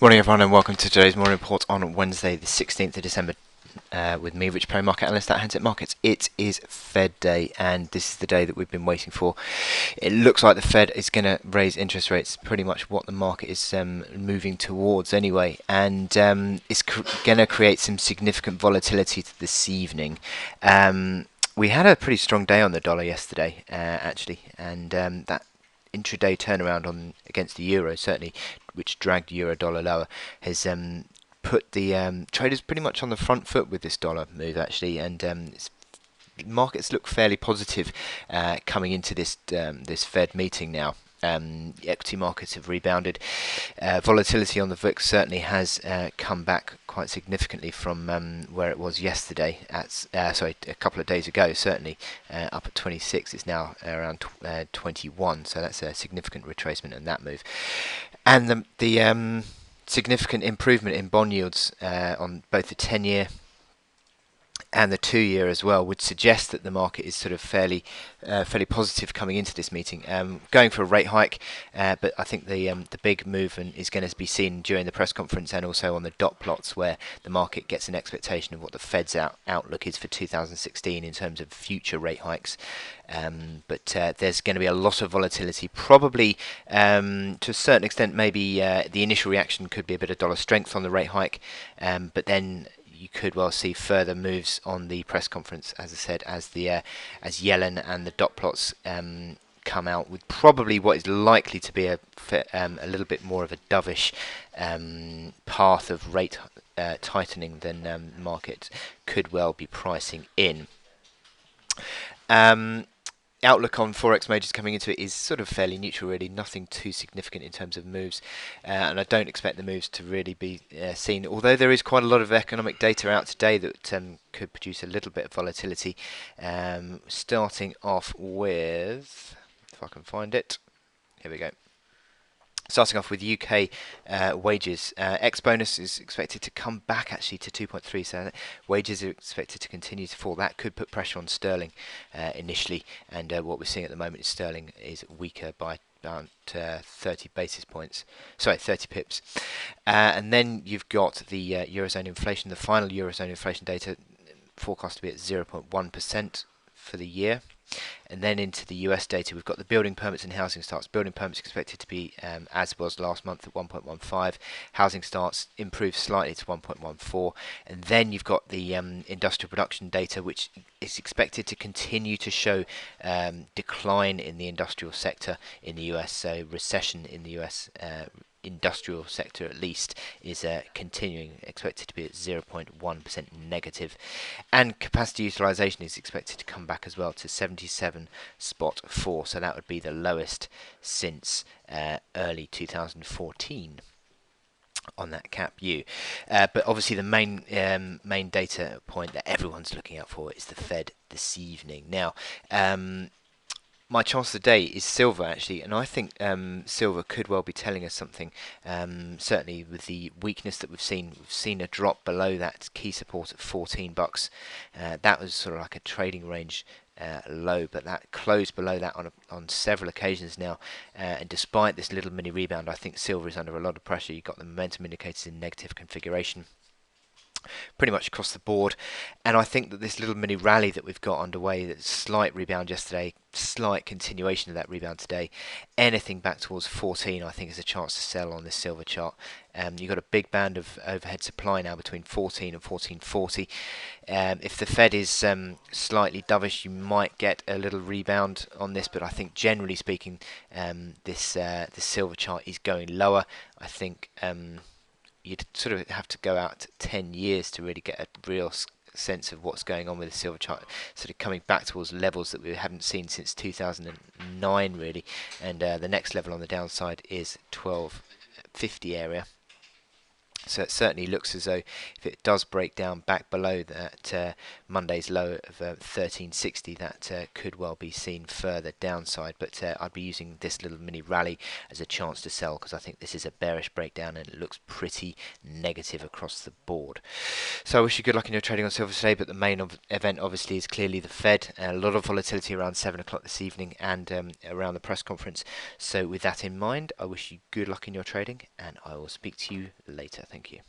Morning, everyone, and welcome to today's morning report on Wednesday, the 16th of December. With me, Rich Perry, market analyst at Handset Markets. It is Fed Day, and this is the day that we've been waiting for. It looks like the Fed is going to raise interest rates, pretty much what the market is moving towards anyway, and it's going to create some significant volatility this evening. We had a pretty strong day on the dollar yesterday, actually, and that intraday turnaround on against the euro, certainly, which dragged euro dollar lower, has put the traders pretty much on the front foot with this dollar move, actually, and markets look fairly positive coming into this Fed meeting now. Equity markets have rebounded. Volatility on the VIX certainly has come back quite significantly from where it was yesterday. A couple of days ago, certainly up at 26. It's now around 21. So that's a significant retracement in that move. And the significant improvement in bond yields on both the 10-year and the 2-year as well would suggest that the market is sort of fairly positive coming into this meeting, going for a rate hike, but I think the big movement is going to be seen during the press conference and also on the dot plots, where the market gets an expectation of what the Fed's outlook is for 2016 in terms of future rate hikes. But there's going to be a lot of volatility, probably to a certain extent. Maybe the initial reaction could be a bit of dollar strength on the rate hike, but then you could well see further moves on the press conference, as I said, as Yellen and the dot plots come out with probably what is likely to be a little bit more of a dovish path of rate tightening than the market could well be pricing in. Outlook on forex majors coming into it is sort of fairly neutral, really. Nothing too significant in terms of moves, and I don't expect the moves to really be seen. Although there is quite a lot of economic data out today that could produce a little bit of volatility. Starting off with, if I can find it, here we go. Starting off with UK wages, ex-bonus is expected to come back actually to 2.3, so wages are expected to continue to fall. That could put pressure on sterling initially, and what we're seeing at the moment is sterling is weaker by about 30 basis points, sorry, 30 pips. And then you've got the Eurozone inflation, the final Eurozone inflation data forecast to be at 0.1% for the year. And then into the US data, we've got the building permits and housing starts. Building permits expected to be as was last month at 1.15. Housing starts improved slightly to 1.14. And then you've got the industrial production data, which is expected to continue to show decline in the industrial sector in the US. So recession in the US industrial sector at least is continuing, expected to be at 0.1% negative, and capacity utilization is expected to come back as well to 77.4, so that would be the lowest since early 2014 on that CAPU. But obviously the main data point that everyone's looking out for is the Fed this evening. Now, my chance of the day is silver, actually, and I think silver could well be telling us something. Certainly, with the weakness that we've seen a drop below that key support at $14. That was sort of like a trading range low, but that closed below that on several occasions now. And despite this little mini rebound, I think silver is under a lot of pressure. You've got the momentum indicators in negative configuration pretty much across the board, and I think that this little mini rally that we've got underway, that slight rebound yesterday, slight continuation of that rebound today, anything back towards 14 I think is a chance to sell on this silver chart. You've got a big band of overhead supply now between 14 and 1440. If the Fed is slightly dovish, you might get a little rebound on this, but I think generally speaking this silver chart is going lower. I think you'd sort of have to go out 10 years to really get a real sense of what's going on with the silver chart, sort of coming back towards levels that we haven't seen since 2009 really, and the next level on the downside is 1250 area. So it certainly looks as though if it does break down back below that Monday's low of 1360, that could well be seen further downside. But I'd be using this little mini rally as a chance to sell, because I think this is a bearish breakdown and it looks pretty negative across the board. So I wish you good luck in your trading on silver today, but the main event obviously is clearly the Fed. A lot of volatility around 7 o'clock this evening and around the press conference. So with that in mind, I wish you good luck in your trading, and I will speak to you later. Thank you.